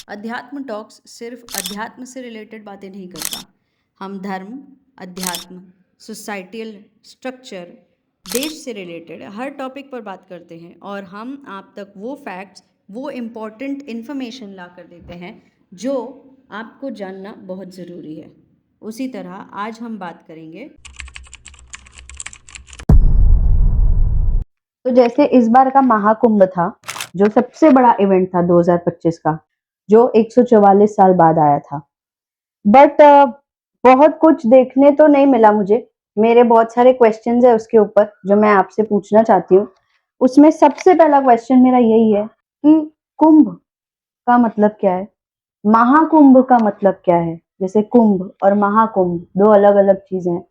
अध्यात्म टॉक्स सिर्फ अध्यात्म से रिलेटेड बातें नहीं करता। हम धर्म, अध्यात्म, सोसाइटल स्ट्रक्चर, देश से रिलेटेड हर टॉपिक पर बात करते हैं और हम आप तक वो फैक्ट्स, वो इम्पोर्टेंट इन्फॉर्मेशन ला कर देते हैं जो आपको जानना बहुत ज़रूरी है। उसी तरह आज हम बात करेंगे। तो जैसे इस बार का महाकुंभ था, जो सबसे बड़ा इवेंट था 2025 का, जो 144 साल बाद आया था। बट बहुत कुछ देखने तो नहीं मिला मुझे। मेरे बहुत सारे क्वेश्चंस है उसके ऊपर जो मैं आपसे पूछना चाहती हूँ। उसमें सबसे पहला क्वेश्चन मेरा यही है कि कुंभ का मतलब क्या है, महाकुंभ का मतलब क्या है। जैसे कुंभ और महाकुंभ दो अलग अलग चीजें हैं,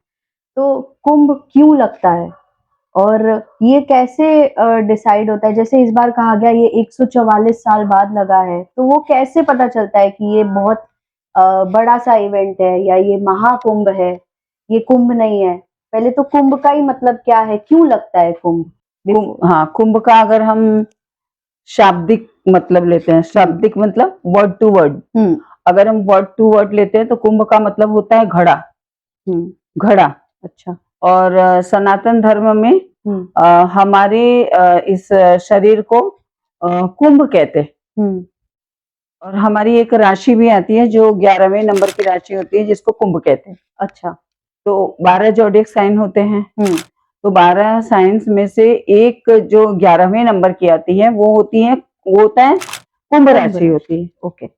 तो कुंभ क्यों लगता है और ये कैसे डिसाइड होता है। जैसे इस बार कहा गया ये 144 साल बाद लगा है, तो वो कैसे पता चलता है कि ये बहुत बड़ा सा इवेंट है या ये महाकुंभ है, ये कुंभ नहीं है। पहले तो कुंभ का ही मतलब क्या है, क्यों लगता है कुंभ। हाँ, कुंभ का अगर हम शाब्दिक मतलब लेते हैं, शाब्दिक मतलब वर्ड टू वर्ड, अगर हम वर्ड टू वर्ड लेते हैं तो कुंभ का मतलब होता है घड़ा। घड़ा। अच्छा। और सनातन धर्म में हमारे इस शरीर को कुंभ कहते हैं। और हमारी एक राशि भी आती है जो 11वें नंबर की राशि होती है जिसको कुंभ कहते हैं। अच्छा। तो 12 जोडियक साइन होते हैं। तो 12 साइंस में से एक जो 11वें नंबर की आती है वो होता है कुंभ राशि होती है। ओके।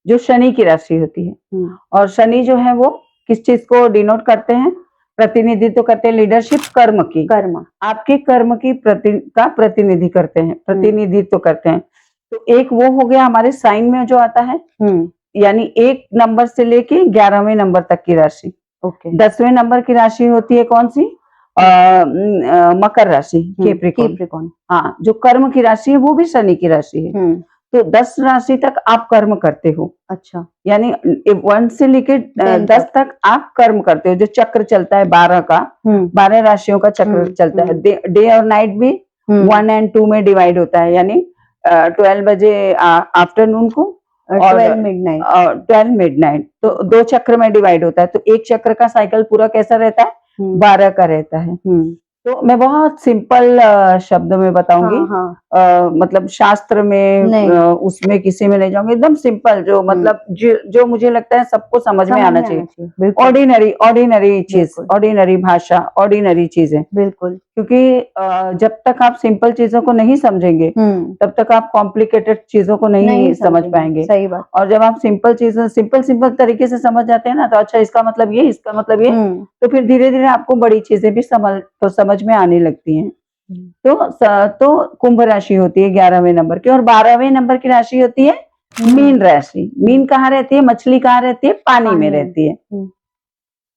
जो शनि की राशि होती है। और शनि जो है वो किस चीज को डिनोट करते हैं, प्रतिनिधित्व करते हैं, लीडरशिप, कर्म की, कर्म, आपके कर्म की प्रतिनिधि करते हैं, प्रतिनिधित्व करते हैं। तो एक वो हो गया हमारे साइन में जो आता है, यानी 1 नंबर से लेके 11वें नंबर तक की राशि। ओके। 10वें नंबर की राशि होती है कौन सी, मकर राशि, कैप्रिकॉर्न। हाँ, जो कर्म की राशि है वो भी शनि की राशि है। तो 10 राशि तक आप कर्म करते हो। अच्छा। यानी 1 से लेके 10 तक आप कर्म करते हो। जो चक्र चलता है 12 का, 12 राशियों का चक्र चलता है। डे और नाइट भी 1 और 2 में डिवाइड होता है, यानी 12 बजे आफ्टरनून को और 12 मिडनाइट, तो 2 चक्र में डिवाइड होता है। तो एक चक्र का साइकिल पूरा कैसा रहता है, 12 का रहता है। तो मैं बहुत सिंपल शब्द में बताऊंगी। मतलब शास्त्र में उसमें किसी में नहीं जाऊंगी, एकदम सिंपल जो मतलब जो मुझे लगता है सबको समझ में आना चाहिए। ऑर्डिनरी चीज, ऑर्डिनरी भाषा, ऑर्डिनरी चीजें। बिल्कुल। क्योंकि जब तक आप सिंपल चीजों को नहीं समझेंगे तब तक आप कॉम्प्लिकेटेड चीजों को नहीं समझ पाएंगे। सही बात। और जब आप सिंपल चीजें सिंपल तरीके से समझ जाते हैं ना, तो अच्छा इसका मतलब ये, इसका मतलब ये, तो फिर धीरे धीरे आपको बड़ी चीजें भी समझ में आने लगती हैं। तो कुंभ राशि होती है 11वें नंबर की। और 12वें नंबर की राशि होती है मीन राशि। मीन कहाँ रहती है, मछली कहाँ रहती है, पानी में रहती है।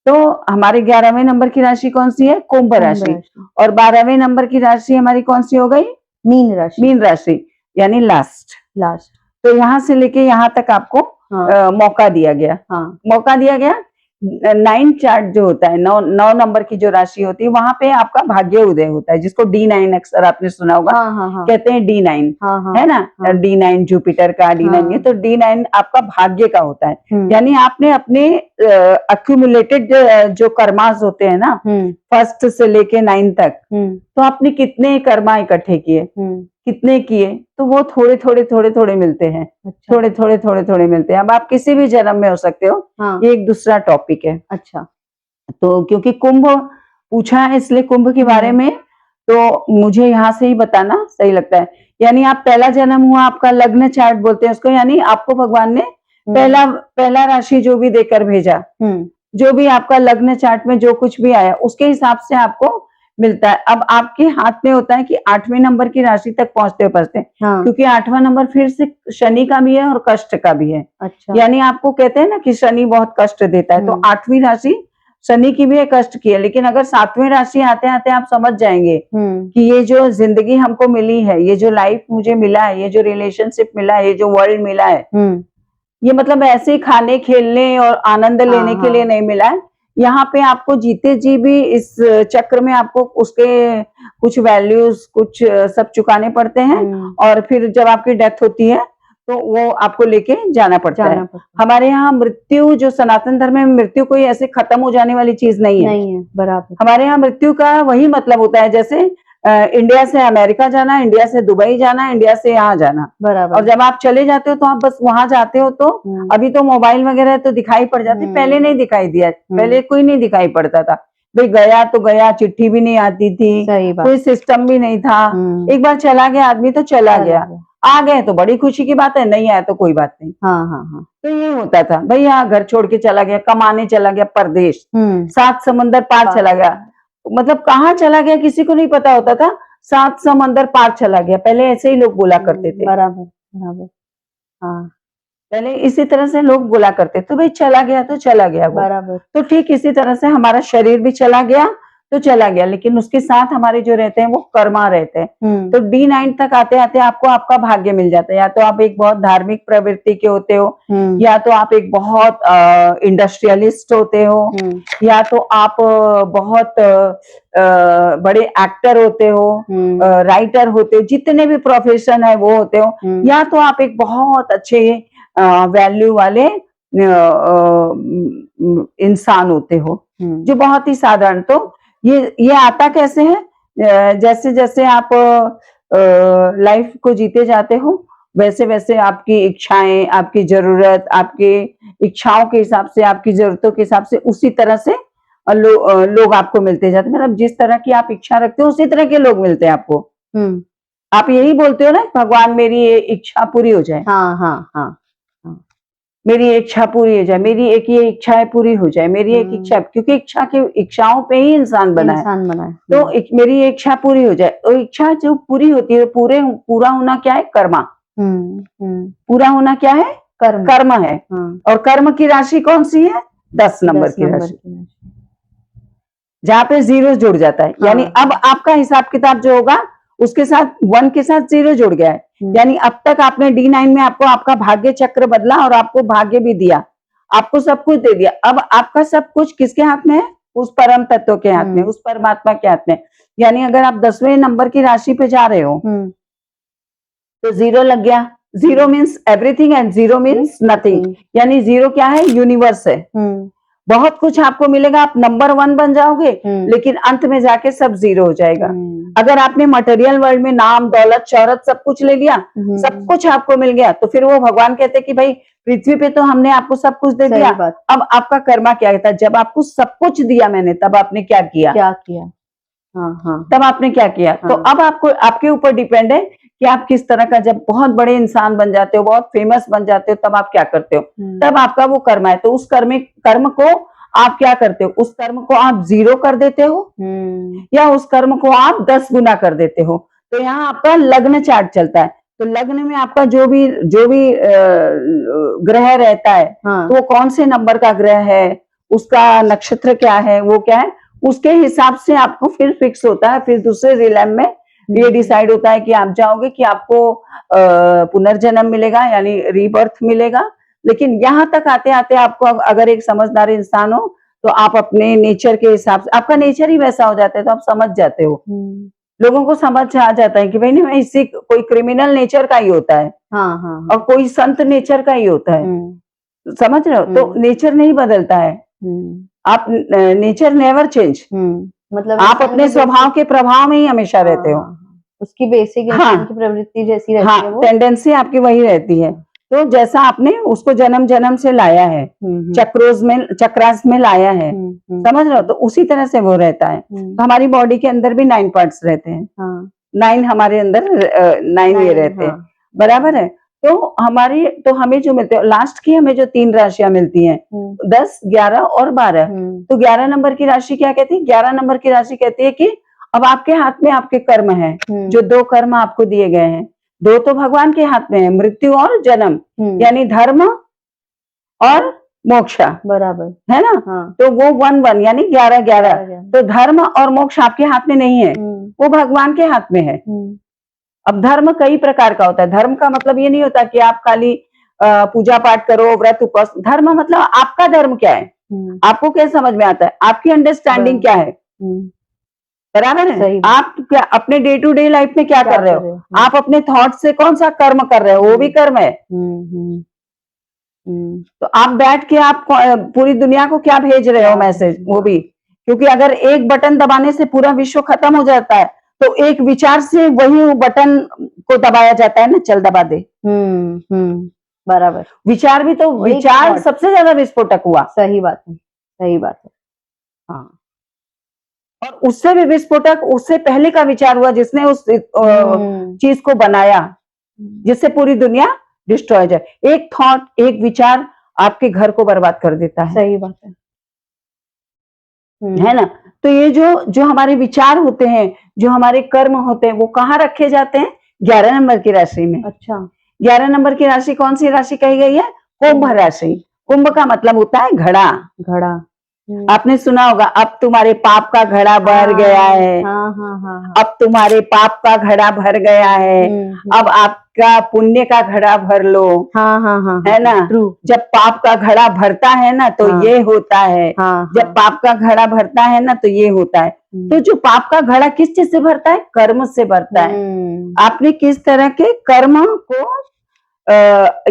तो हमारे 11वें नंबर की राशि कौन सी है, कुंभ राशि। और 12वें नंबर की राशि हमारी कौन सी हो गई, मीन राशि। मीन राशि यानी लास्ट। तो यहाँ से लेके यहाँ तक आपको मौका दिया गया। मौका दिया गया। 9 चार्ट जो होता है, 9 नंबर की जो राशि होती है, वहां पे आपका भाग्य उदय होता है, जिसको D9 अक्सर आपने सुना होगा। कहते हैं D9, है ना। D9 जुपिटर का D9 है। तो D9 आपका भाग्य का होता है। यानी आपने अपने अक्यूमुलेटेड जो कर्मास होते हैं ना, 1 से लेके 9 तक, तो आपने कितने कर्मा इकट्ठे किए, कितने किए, तो वो थोड़े थोड़े मिलते हैं। अच्छा। थोड़े मिलते हैं। अब आप किसी भी जन्म में हो सकते हो। ये एक दूसरा टॉपिक है। अच्छा। तो क्योंकि कुंभ पूछा है इसलिए कुंभ के बारे में, तो मुझे यहाँ से ही बताना सही लगता है। यानी आप पहला जन्म हुआ, आपका लग्न चार्ट बोलते हैं उसको, यानी आपको भगवान ने पहला राशि जो भी देकर भेजा, जो भी आपका लग्न चार्ट में जो कुछ भी आया उसके हिसाब से आपको मिलता है। अब आपके हाथ में होता है कि 8वें नंबर की राशि तक पहुंचते क्योंकि 8वां नंबर फिर से शनि का भी है और कष्ट का भी है। अच्छा। यानी आपको कहते हैं ना कि शनि बहुत कष्ट देता है, तो 8वीं राशि शनि की भी है, कष्ट की है। लेकिन अगर 7वीं राशि आते आते आप समझ जाएंगे कि ये जो जिंदगी हमको मिली है, ये जो लाइफ मुझे मिला है, ये जो रिलेशनशिप मिला है, ये जो वर्ल्ड मिला है, ये मतलब ऐसे खाने खेलने और आनंद लेने के लिए नहीं मिला है। यहाँ पे आपको जीते जी भी इस चक्र में आपको उसके कुछ वैल्यूज, कुछ सब चुकाने पड़ते हैं। और फिर जब आपकी डेथ होती है तो वो आपको लेके जाना पड़ता है। जाना पड़ता हमारे यहाँ मृत्यु, जो सनातन धर्म में मृत्यु कोई ऐसे खत्म हो जाने वाली चीज नहीं है। नहीं है, बराबर। हमारे यहाँ मृत्यु का वही मतलब होता है, जैसे इंडिया से अमेरिका जाना, इंडिया से दुबई जाना, इंडिया से यहाँ जाना। और बराबर। जब आप चले जाते हो तो आप बस वहां जाते हो, तो अभी तो मोबाइल वगैरह तो दिखाई पड़ जाते, पहले नहीं दिखाई दिया, पहले कोई नहीं दिखाई पड़ता था भाई, गया तो गया, चिट्ठी भी नहीं आती थी, सही बात। कोई सिस्टम भी नहीं था। एक बार चला गया आदमी तो चला गया, आ गए तो बड़ी खुशी की बात है, नहीं आया तो कोई बात नहीं। हाँ हाँ हाँ। तो ये होता था भाई, यहाँ घर छोड़ के चला गया, कमाने चला गया परदेश, 7 समंदर पार चला गया, मतलब कहाँ चला गया किसी को नहीं पता होता था, 7 समंदर पार चला गया, पहले ऐसे ही लोग बोला करते थे। बराबर बराबर। हाँ, पहले इसी तरह से लोग बोला करते, तो भाई चला गया तो चला गया वो। बराबर। तो ठीक इसी तरह से हमारा शरीर भी चला गया तो चला गया, लेकिन उसके साथ हमारे जो रहते हैं वो कर्मा रहते हैं। तो D9 तक आते आते आपको आपका भाग्य मिल जाता है। या तो आप एक बहुत धार्मिक प्रवृत्ति के होते हो, या तो आप एक बहुत इंडस्ट्रियलिस्ट होते हो, या तो आप बहुत बड़े एक्टर होते हो, राइटर होते हो, जितने भी प्रोफेशन है वो होते हो, या तो आप एक बहुत अच्छे वैल्यू वाले इंसान होते हो, जो बहुत ही साधारण। तो ये आता कैसे है, जैसे जैसे आप लाइफ को जीते जाते हो, वैसे वैसे आपकी इच्छाएं, आपकी जरूरत, आपके इच्छाओं के हिसाब से, आपकी जरूरतों के हिसाब से उसी तरह से लोग आपको मिलते जाते हैं। मतलब जिस तरह की आप इच्छा रखते हो उसी तरह के लोग मिलते हैं आपको। आप यही बोलते हो ना, भगवान मेरी ये इच्छा पूरी हो जाए। हाँ हाँ हाँ। मेरी इच्छा पूरी हो जाए, मेरी एक ये इच्छा पूरी हो जाए, मेरी एक इच्छा, क्योंकि इच्छा की इच्छाओं पे ही इंसान बना है। तो मेरी इच्छा पूरी हो जाए, तो इच्छा जो पूरी होती है, पूरा होना क्या है, कर्मा। पूरा होना क्या है, कर्म है। और कर्म की राशि कौन सी है, 10 नंबर की राशि, जहाँ पे 0 जुड़ जाता है। यानी अब आपका हिसाब किताब जो होगा उसके साथ 1 के साथ 0 जुड़ गया है। यानी अब तक आपने D9 में आपको आपका भाग्य चक्र बदला और आपको भाग्य भी दिया, आपको सब कुछ दे दिया। अब आपका सब कुछ किसके हाथ में है, उस परम तत्व के हाथ में, उस परमात्मा के हाथ में। यानी अगर आप 10वें नंबर की राशि पे जा रहे हो तो 0 लग गया। 0 means everything and 0 means nothing. यानी 0 क्या है, यूनिवर्स है। बहुत कुछ आपको मिलेगा, आप नंबर 1 बन जाओगे, लेकिन अंत में जाके सब 0 हो जाएगा। अगर आपने मटेरियल वर्ल्ड में नाम, दौलत, शौहरत सब कुछ ले लिया, सब कुछ आपको मिल गया, तो फिर वो भगवान कहते हैं कि भाई पृथ्वी पे तो हमने आपको सब कुछ दे दिया, अब आपका कर्मा क्या था। जब आपको सब कुछ दिया मैंने, तब आपने क्या किया, तब आपने क्या किया। तो अब आपको, आपके ऊपर डिपेंड है कि आप किस तरह का, जब बहुत बड़े इंसान बन जाते हो, बहुत फेमस बन जाते हो, तब आप क्या करते हो, तब आपका वो कर्म है। तो उस कर्म को आप क्या करते हो, उस कर्म को आप 0 कर देते हो, या उस कर्म को आप 10 गुना कर देते हो। तो यहाँ आपका लग्न चार्ट चलता है। तो लग्न में आपका जो भी ग्रह रहता है, तो वो कौन से नंबर का ग्रह है, उसका नक्षत्र क्या है, वो क्या है, उसके हिसाब से आपको फिर फिक्स होता है। फिर दूसरे रिलम में ये डिसाइड होता है कि आप जाओगे कि आपको पुनर्जन्म मिलेगा, यानी रीबर्थ मिलेगा। लेकिन यहाँ तक आते आते आपको, अगर एक समझदार इंसान हो, तो आप अपने नेचर के हिसाब से, आपका नेचर ही वैसा हो जाता है, तो आप समझ जाते हो। लोगों को समझ आ जाता है कि भाई नहीं, इससे कोई क्रिमिनल नेचर का ही होता है, और कोई संत नेचर का ही होता है। समझ रहे हो। तो नेचर नहीं बदलता है, आप नेचर नेवर चेंज, मतलब आप अपने स्वभाव के प्रभाव में ही हमेशा रहते हो। उसकी बेसिक इंसान की प्रवृत्ति जैसी रहती है, वो टेंडेंसी आपकी वही रहती है। तो जैसा आपने उसको जन्म जन्म से लाया है, चक्रास में लाया है, समझ रहे हो, तो उसी तरह से वो रहता है। तो हमारी बॉडी के अंदर भी 9 पार्ट्स रहते हैं, 9 हमारे अंदर 9 ये रहते हैं, बराबर है। तो हमें जो मिलते हैं, लास्ट की हमें जो 3 राशियां मिलती हैं, 10, 11 और 12। तो 11 नंबर की राशि क्या कहती है, 11 नंबर की राशि कहती है कि अब आपके हाथ में आपके कर्म हैं, जो 2 कर्म आपको दिए गए हैं। 2 तो भगवान के हाथ में है, मृत्यु और जन्म, यानी धर्म और मोक्ष, बराबर है ना। तो वो 1-1 यानी 11-11। तो धर्म और मोक्ष आपके हाथ में नहीं है, वो भगवान के हाथ में है। अब धर्म कई प्रकार का होता है। धर्म का मतलब ये नहीं होता कि आप खाली पूजा पाठ करो, व्रत उपवास। धर्म मतलब आपका धर्म क्या है, आपको क्या समझ में आता है, आपकी अंडरस्टैंडिंग क्या है। बराबर है। सही बात। आप क्या अपने डे टू डे लाइफ में क्या कर रहे हो? आप अपने थॉट से कौन सा कर्म कर रहे हो? वो भी कर्म है। तो आप बैठ के आप पूरी दुनिया को क्या भेज रहे हो मैसेज, वो भी। क्योंकि अगर एक बटन दबाने से पूरा विश्व खत्म हो जाता है, तो एक विचार से वही बटन को दबाया जाता है ना, चल दबा दे। बराबर। विचार भी तो, वही विचार thought। सबसे ज्यादा विस्फोटक हुआ। सही बात है, सही बात है। हाँ, और उससे भी विस्फोटक उससे पहले का विचार हुआ जिसने उस चीज को बनाया, जिससे पूरी दुनिया डिस्ट्रॉय जाए। एक थॉट, एक विचार आपके घर को बर्बाद कर देता है। सही बात है। है ना? तो ये जो हमारे विचार होते हैं, जो हमारे कर्म होते हैं, वो कहाँ रखे जाते हैं? 11 नंबर की राशि में। अच्छा। 11 नंबर की राशि कौन सी राशि कही गई है? कुंभ राशि। कुंभ का मतलब होता है घड़ा। घड़ा। आपने सुना होगा, अब तुम्हारे पाप का घड़ा भर गया है। हाँ। अब तुम्हारे पाप का घड़ा भर गया है। अब आपका पुण्य का घड़ा भर लो। हाँ। है ना? ट्रू। जब पाप का घड़ा भरता है ना, तो हाँ। ये होता है। जब पाप का घड़ा भरता है ना, तो ये होता है। तो जो पाप का घड़ा किस चीज से भरता है? कर्म से भरता है। आपने किस तरह के कर्म को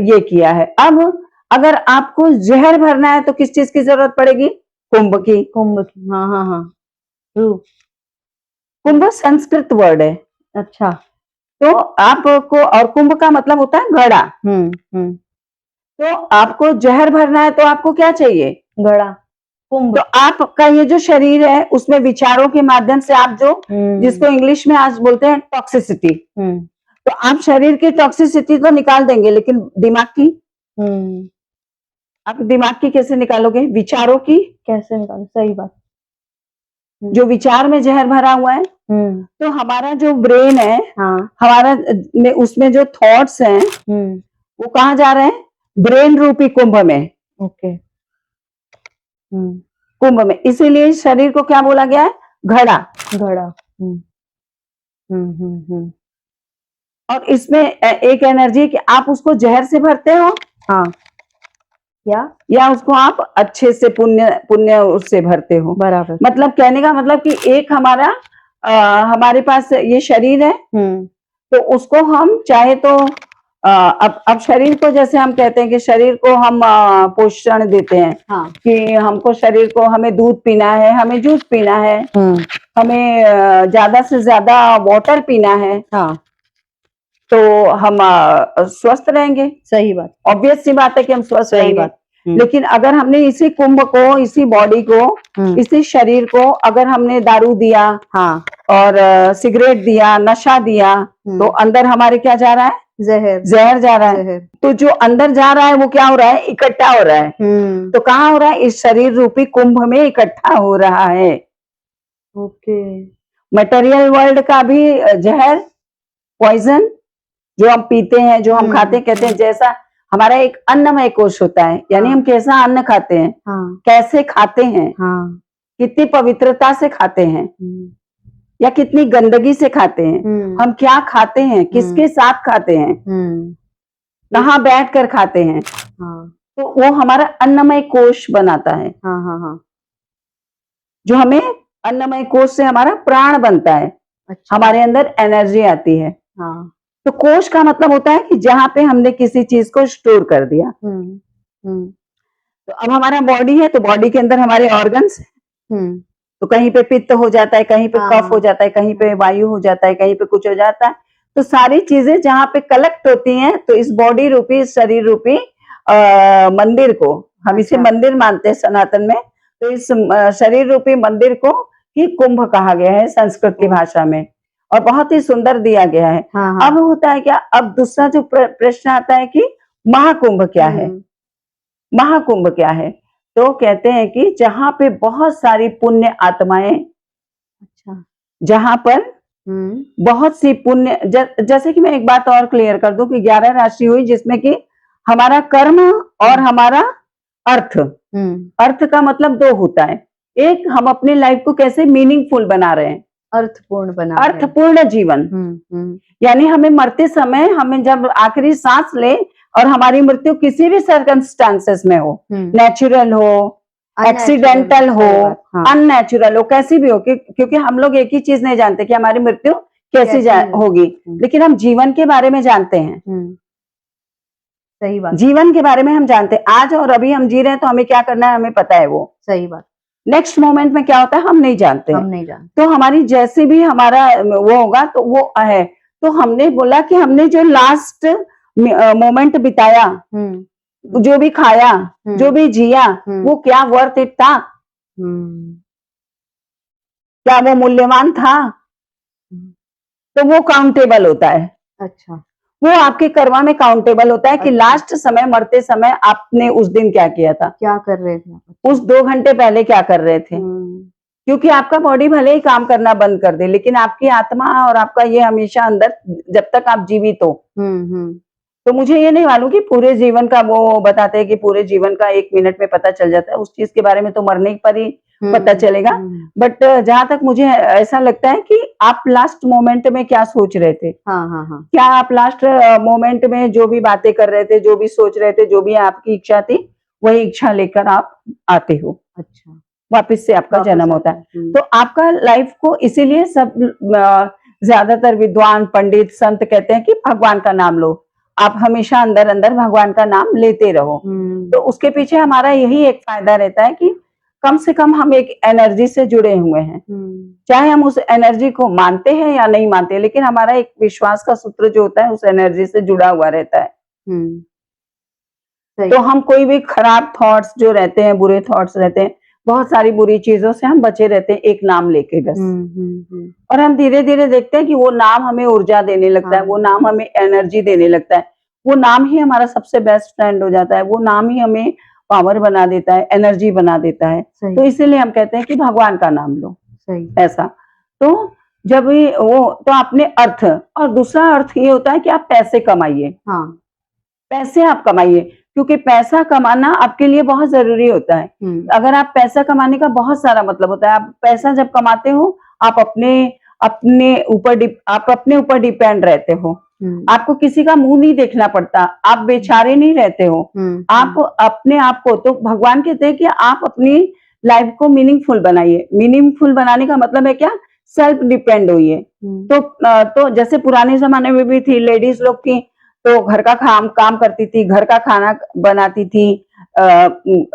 ये किया है। अब अगर आपको जहर भरना है तो किस चीज की जरूरत पड़ेगी? कुंभ की। कुंभ की। हाँ। ट्रू। कुंभ संस्कृत वर्ड है। अच्छा। तो आपको, और कुंभ का मतलब होता है घड़ा। तो आपको जहर भरना है तो आपको क्या चाहिए? घड़ा। कुंभ। तो आपका ये जो शरीर है, उसमें विचारों के माध्यम से आप जो, जिसको इंग्लिश में आज बोलते हैं टॉक्सिसिटी, तो आप शरीर की टॉक्सिसिटी तो निकाल देंगे, लेकिन दिमाग की, आप दिमाग की कैसे निकालोगे? विचारों की कैसे निकालो? सही बात। जो विचार में जहर भरा हुआ है, तो हमारा जो ब्रेन है, हमारा में उसमें जो थॉट्स हैं, वो कहाँ जा रहे हैं? ब्रेन रूपी कुंभ में। ओके। कुंभ में। इसीलिए शरीर को क्या बोला गया है? घड़ा। घड़ा। और इसमें एक एनर्जी कि आप उसको जहर से भरते हो, हाँ, या उसको आप अच्छे से पुण्य उससे भरते हो। बराबर। मतलब कहने का मतलब कि एक हमारा हमारे पास ये शरीर है, तो उसको हम चाहे तो अब शरीर को, जैसे हम कहते हैं कि शरीर को हम पोषण देते हैं, कि हमको शरीर को, हमें दूध पीना है, हमें जूस पीना है, हमें ज्यादा से ज्यादा वाटर पीना है, तो हम स्वस्थ रहेंगे। सही बात। ऑब्वियस सी बात है कि हम स्वस्थ रहेंगे। बात। लेकिन अगर हमने इसी कुंभ को, इसी बॉडी को, इसी शरीर को अगर हमने दारू दिया, और सिगरेट दिया, नशा दिया, तो अंदर हमारे क्या जा रहा है? जहर जा रहा है। तो जो अंदर जा रहा है वो क्या हो रहा है? इकट्ठा हो रहा है। तो कहाँ हो रहा है? इस शरीर रूपी कुंभ में इकट्ठा हो रहा है। ओके। मटेरियल वर्ल्ड का भी जहर, पॉइजन, जो हम पीते हैं, जो हम खाते हैं, कहते हैं जैसा हमारा एक अन्नमय कोश होता है, यानी हम कैसा अन्न खाते हैं, कैसे खाते हैं, कितनी पवित्रता से खाते हैं, या कितनी गंदगी से खाते हैं, हम क्या खाते हैं, किसके साथ खाते हैं, कहाँ बैठ कर खाते हैं, तो वो हमारा अन्नमय कोश बनाता है। जो हमें अन्नमय कोश से हमारा प्राण बनता है। अच्छा। हमारे अंदर एनर्जी आती है। तो कोश का मतलब होता है कि जहां पे हमने किसी चीज को स्टोर कर दिया। तो अब हमारा बॉडी है, तो बॉडी के अंदर हमारे ऑर्गन्स हैं। तो कहीं पे पित्त हो जाता है, कहीं पे कफ हो जाता है, कहीं पे वायु हो जाता है, कहीं पे कुछ हो जाता है। तो सारी चीजें जहां पे कलेक्ट होती हैं, तो इस बॉडी रूपी, शरीर रूपी मंदिर को, हम इसे मंदिर मानते हैं सनातन में, तो इस शरीर रूपी मंदिर को ही कुंभ कहा गया है संस्कृत की भाषा में, और बहुत ही सुंदर दिया गया है। अब होता है क्या? अब दूसरा जो प्रश्न आता है कि महाकुंभ क्या है? महाकुंभ क्या है? तो कहते हैं कि जहां पे बहुत सारी पुण्य आत्माएं, अच्छा, जहां पर बहुत सी पुण्य, जैसे कि मैं एक बात और क्लियर कर दूं कि 11 राशि हुई, जिसमें कि हमारा कर्म और हमारा अर्थ। अर्थ का मतलब दो होता है। एक, हम अपने लाइफ को कैसे मीनिंगफुल बना रहे हैं, अर्थपूर्ण जीवन। यानी हमें मरते समय, हमें जब आखिरी सांस ले और हमारी मृत्यु किसी भी सर्कमस्टांसेस में हो, नेचुरल हो, एक्सीडेंटल हो, सही बात, हाँ। अननेचुरल हो, कैसी भी हो, क्योंकि हम लोग एक ही चीज नहीं जानते कि हमारी मृत्यु कैसी होगी, लेकिन हम जीवन के बारे में जानते हैं। सही बात, जीवन के बारे में हम जानते हैं, आज और अभी हम जी रहे हैं तो हमें क्या करना है हमें पता है, वो सही बात, नेक्स्ट मोमेंट में क्या होता है हम नहीं जानते हम हैं। नहीं जानते। तो हमारी जैसे भी हमारा वो होगा तो वो है, तो हमने बोला कि हमने जो लास्ट मोमेंट बिताया, जो भी खाया, जो भी जिया, वो क्या वर्थ इट था, क्या वो मूल्यवान था, तो वो काउंटेबल होता है। अच्छा, वो आपके कर्मा में काउंटेबल होता है कि अच्छा। लास्ट समय, मरते समय आपने उस दिन क्या किया था, क्या कर रहे थे आप? उस 2 घंटे पहले क्या कर रहे थे। क्योंकि आपका बॉडी भले ही काम करना बंद कर दे, लेकिन आपकी आत्मा और आपका ये हमेशा अंदर, जब तक आप जीवित हो। तो मुझे ये नहीं मालूम कि पूरे जीवन का, वो बताते हैं कि पूरे जीवन का 1 मिनट में पता चल जाता है, उस चीज के बारे में तो मरने पर ही पता चलेगा। बट जहां तक मुझे ऐसा लगता है कि आप लास्ट मोमेंट में क्या सोच रहे थे, क्या आप लास्ट मोमेंट में जो भी बातें कर रहे थे, जो भी सोच रहे थे, जो भी आपकी इच्छा थी, वही इच्छा लेकर आप आते हो। अच्छा, वापस से आपका जन्म होता है। तो आपका लाइफ को इसीलिए सब ज्यादातर विद्वान, पंडित, संत कहते हैं कि भगवान का नाम लो, आप हमेशा अंदर अंदर भगवान का नाम लेते रहो। तो उसके पीछे हमारा यही एक फायदा रहता है कि कम से कम हम एक एनर्जी से जुड़े हुए हैं, चाहे हम उस एनर्जी को मानते हैं या नहीं मानते, लेकिन हमारा एक विश्वास का सूत्र जो होता है उस एनर्जी से जुड़ा हुआ रहता है। तो हम कोई भी खराब थॉट्स जो रहते हैं, बुरे थॉट्स रहते हैं, बहुत सारी बुरी चीजों से हम बचे रहते हैं एक नाम लेके बस। और हम धीरे धीरे देखते हैं कि वो नाम हमें ऊर्जा देने लगता है, वो नाम हमें एनर्जी देने लगता है, वो नाम ही हमारा सबसे बेस्ट फ्रेंड हो जाता है, वो नाम ही हमें पावर बना देता है, एनर्जी बना देता है। तो इसीलिए हम कहते हैं कि भगवान का नाम लो। ऐसा तो जब भी वो, तो अपने अर्थ, और दूसरा अर्थ ये होता है कि आप पैसे कमाइए। पैसे आप कमाइए, क्योंकि पैसा कमाना आपके लिए बहुत जरूरी होता है। अगर आप पैसा कमाने का बहुत सारा मतलब होता है, आप पैसा जब कमाते हो आप अपने ऊपर डिपेंड रहते हो, आपको किसी का मुंह नहीं देखना पड़ता, आप बेचारे नहीं रहते हो, आप अपने आप को, तो भगवान कहते हैं कि आप अपनी लाइफ को मीनिंगफुल बनाइए। मीनिंगफुल बनाने का मतलब है क्या, सेल्फ डिपेंड होइए। तो जैसे पुराने जमाने में भी थी, लेडीज लोग थी तो घर का काम करती थी, घर का खाना बनाती थी,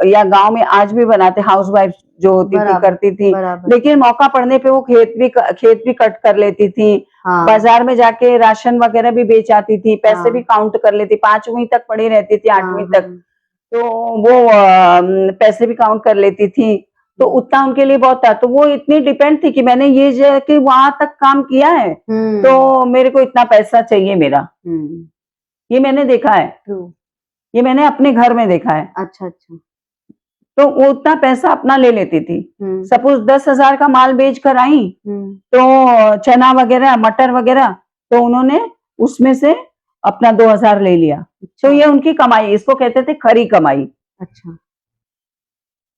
या गांव में आज भी बनाते, हाउसवाइफ जो होती थी करती थी, लेकिन मौका पड़ने पे वो खेत भी कट कर लेती थी। बाजार में जाके राशन वगैरह भी बेच आती थी, पैसे भी काउंट कर लेती, 5वीं तक पढ़ी रहती थी, 8वीं तक, तो वो पैसे भी काउंट कर लेती थी। तो उतना उनके लिए बहुत था, तो वो इतनी डिपेंड थी कि मैंने ये कि वहां तक काम किया है तो मेरे को इतना पैसा चाहिए मेरा। ये मैंने देखा है, ये मैंने अपने घर में देखा है। अच्छा, तो वो उतना पैसा अपना ले लेती थी। सपोज 10,000 का माल बेच कर आई, तो चना वगैरह, मटर वगैरह, तो उन्होंने उसमें से अपना 2,000 ले लिया। तो ये उनकी कमाई, इसको कहते थे खरी कमाई। अच्छा,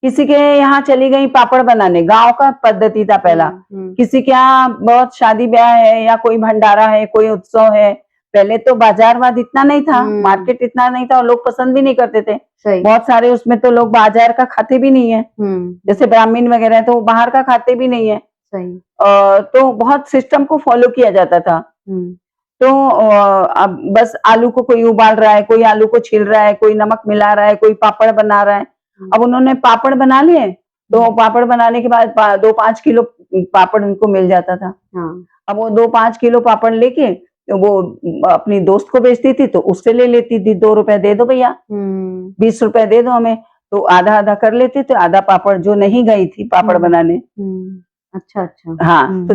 किसी के यहाँ चली गई पापड़ बनाने, गांव का पद्धति था पहला। किसी के यहाँ बहुत शादी ब्याह है या कोई भंडारा है, कोई उत्सव है, पहले तो बाजारवाद इतना नहीं था, मार्केट इतना नहीं था, और लोग पसंद भी नहीं करते थे। बहुत सारे उसमें तो लोग बाजार का खाते भी नहीं है, जैसे ब्राह्मण वगैरह, तो बाहर का खाते भी नहीं है। तो बहुत सिस्टम को फॉलो किया जाता था। तो अब बस आलू को कोई उबाल रहा है, कोई आलू को छील रहा है, कोई नमक मिला रहा है, कोई पापड़ बना रहा है। अब उन्होंने पापड़ बना लिए, तो पापड़ बनाने के बाद 2-5 किलो पापड़ उनको मिल जाता था। अब वो 2-5 किलो पापड़ लेके वो अपनी दोस्त को बेचती थी, तो उससे ले लेती थी, 2 रुपए दे दो भैया, 20 रुपए दे दो हमें, तो आधा आधा कर लेते थे, आधा पापड़ जो नहीं गई थी पापड़ बनाने। अच्छा, हाँ, तो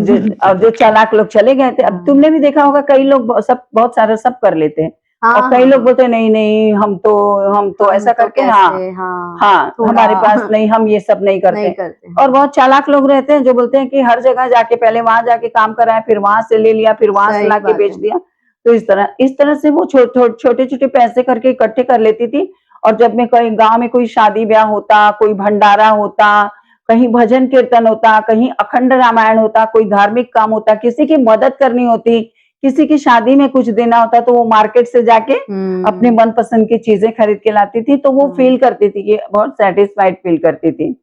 जो चालाक लोग चले गए थे। अब तुमने भी देखा होगा, कई लोग बहुत सारे सब कर लेते हैं, और कई लोग बोलते नहीं हम तो ऐसा करके, हाँ हमारे पास नहीं, हम ये सब नहीं करते। और बहुत चालाक लोग रहते हैं जो बोलते हैं कि हर जगह जाके, पहले वहां जाके काम कराया, फिर वहां से ले लिया, फिर वहां से लाके बेच दिया। तो इस तरह से वो छोटे छोटे पैसे करके इकट्ठे कर लेती थी। और जब में कहीं गांव में कोई शादी ब्याह होता, कोई भंडारा होता, कहीं भजन कीर्तन होता, कहीं अखंड रामायण होता, कोई धार्मिक काम होता, किसी की मदद करनी होती, किसी की शादी में कुछ देना होता तो वो मार्केट से जाके अपने मनपसंद की चीजें खरीद के लाती थी, तो वो फील करती थी कि बहुत सेटिस्फाइड फील करती थी।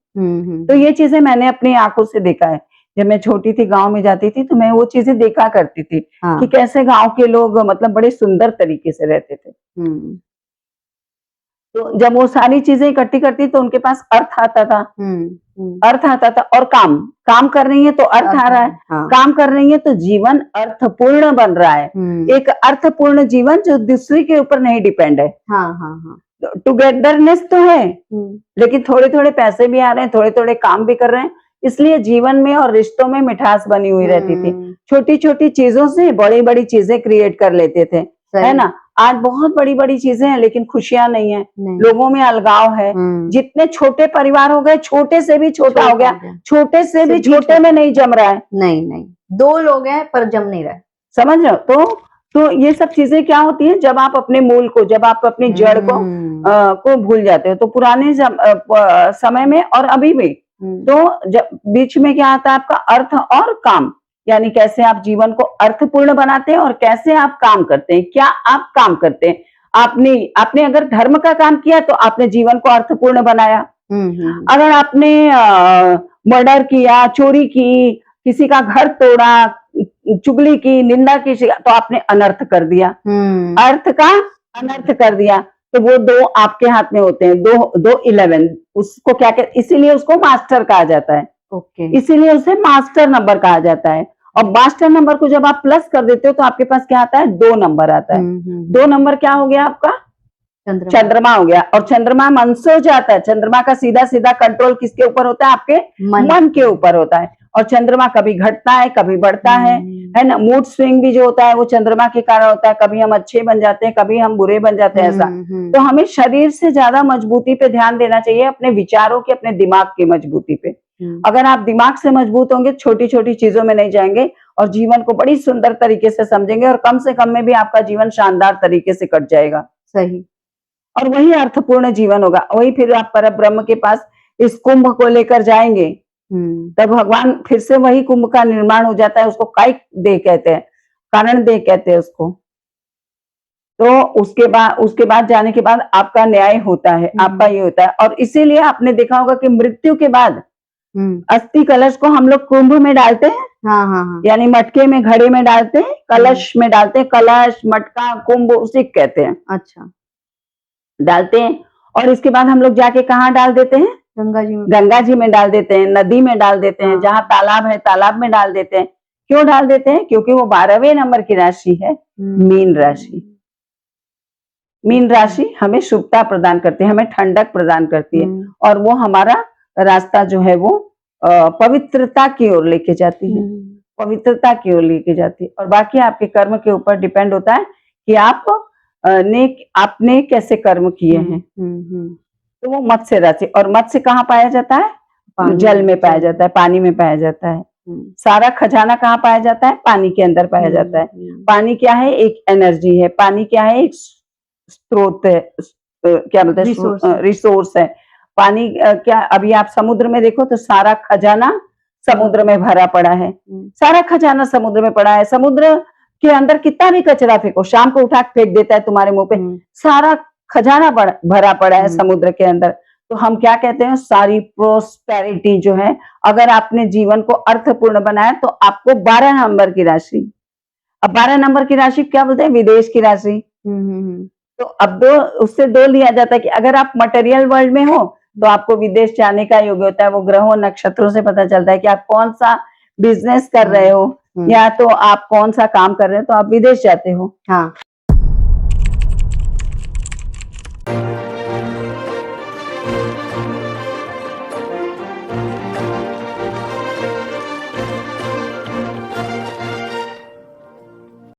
तो ये चीजें मैंने अपनी आंखों से देखा है। जब मैं छोटी थी, गांव में जाती थी, तो मैं वो चीजें देखा करती थी कि कैसे गांव के लोग मतलब बड़े सुंदर तरीके से रहते थे। तो जब वो सारी चीजें इकट्ठी करती तो उनके पास अर्थ आता था, अर्थ आता था। और काम कर रही है तो अर्थ आ रहा है, काम कर रही है तो जीवन अर्थपूर्ण बन रहा है। एक अर्थपूर्ण जीवन जो दूसरे के ऊपर नहीं डिपेंड है। टुगेदरनेस तो है, लेकिन थोड़े थोड़े पैसे भी आ रहे हैं, थोड़े थोड़े काम भी कर रहे हैं, इसलिए जीवन में और रिश्तों में मिठास बनी हुई रहती थी। छोटी छोटी चीजों से बड़ी बड़ी चीजें क्रिएट कर लेते थे, है ना। आज बहुत बड़ी बड़ी चीजें हैं लेकिन खुशियां नहीं है, लोगों में अलगाव है। जितने छोटे परिवार हो गए, छोटे से भी छोटा हो गया, छोटे से भी छोटे में नहीं जम रहा है। नहीं, 2 लोग हैं पर जम नहीं रहा, समझ रहे हो। तो ये सब चीजें क्या होती हैं, जब आप अपने मूल को, जब आप अपनी जड़ को भूल जाते हो। तो पुराने समय में और अभी भी तो जब बीच में क्या आता है आपका अर्थ और काम, यानी कैसे आप जीवन को अर्थपूर्ण बनाते हैं और कैसे आप काम करते हैं, क्या आप काम करते हैं। आपने अगर धर्म का काम किया तो आपने जीवन को अर्थपूर्ण बनाया। अगर आपने मर्डर किया, चोरी की, किसी का घर तोड़ा, चुगली की, निंदा की, तो आपने अनर्थ कर दिया, अर्थ का अनर्थ कर दिया। तो वो 2 आपके हाथ में होते हैं, 2 11, उसको क्या कहते, इसीलिए उसको मास्टर कहा जाता है। इसीलिए उसे मास्टर नंबर कहा जाता है। और मास्टर नंबर को जब आप प्लस कर देते हो तो आपके पास क्या आता है, 2 नंबर आता है। 2 नंबर क्या हो गया आपका, चंद्रमा हो गया। और चंद्रमा मन से हो जाता है। चंद्रमा का सीधा सीधा कंट्रोल किसके ऊपर होता है, आपके मन के ऊपर होता है। और चंद्रमा कभी घटता है, कभी बढ़ता है ना। मूड स्विंग भी जो होता है वो चंद्रमा के कारण होता है। कभी हम अच्छे बन जाते हैं, कभी हम बुरे बन जाते हैं, ऐसा। तो हमें शरीर से ज्यादा मजबूती पे ध्यान देना चाहिए, अपने विचारों की, अपने दिमाग की मजबूती पे। अगर आप दिमाग से मजबूत होंगे, छोटी छोटी चीजों में नहीं जाएंगे और जीवन को बड़ी सुंदर तरीके से समझेंगे, और कम से कम में भी आपका जीवन शानदार तरीके से कट जाएगा। सही। और वही अर्थपूर्ण जीवन होगा। वही फिर आप पर ब्रह्म के पास इस कुंभ को लेकर जाएंगे, तब भगवान फिर से वही कुंभ का निर्माण हो जाता है। उसको कायिक देह कहते हैं, कारण देह कहते हैं उसको। तो उसके बाद जाने के बाद आपका न्याय होता है, आपका ये होता है। और इसीलिए आपने देखा होगा कि मृत्यु के बाद अस्थि कलश को हम लोग कुंभ में डालते हैं। यानी मटके में, घड़े में डालते हैं, कलश में डालते हैं। कलश, मटका, कुंभ उसी कहते हैं। अच्छा, डालते हैं। और इसके बाद हम लोग जाके कहाँ डाल देते हैं, गंगा जी में डाल देते हैं, नदी में डाल देते हैं, जहाँ तालाब है तालाब में डाल देते हैं। क्यों डाल देते हैं, क्योंकि वो 12वें नंबर की राशि है, मीन राशि। मीन राशि हमें शुभता प्रदान करती है, हमें ठंडक प्रदान करती है, और वो हमारा रास्ता जो है वो पवित्रता की ओर लेके जाती है, पवित्रता की ओर लेके जाती है। और बाकी आपके कर्म के ऊपर डिपेंड होता है कि आपने कैसे कर्म किए हैं। तो वो मत्स्य राशि, और मत्स्य कहाँ पाया जाता है, जल में पाया जाता है, पानी में पाया जाता है। सारा खजाना कहाँ पाया जाता है, पानी के अंदर पाया जाता है। पानी क्या है, एक एनर्जी है। पानी क्या है, एक स्रोत है, क्या बोलते हैं, रिसोर्स है। पानी क्या, अभी आप समुद्र में देखो तो सारा खजाना समुद्र में भरा पड़ा है, सारा खजाना समुद्र में पड़ा है। समुद्र के अंदर कितना भी कचरा फेंको, शाम को उठा फेंक देता है तुम्हारे मुंह पे, सारा खजाना भरा पड़ा है समुद्र के अंदर। तो हम क्या कहते हैं, सारी प्रोस्पेरिटी जो है, अगर आपने जीवन को अर्थपूर्ण बनाया तो आपको 12 नंबर की राशि, अब 12 नंबर की राशि क्या बोलते हैं, विदेश की राशि। तो अब उससे 2 लिया जाता है कि अगर आप मटेरियल वर्ल्ड में हो तो आपको विदेश जाने का योग होता है। वो ग्रहों नक्षत्रों से पता चलता है कि आप कौन सा बिजनेस कर रहे हो, या तो आप कौन सा काम कर रहे हो, तो आप विदेश जाते हो।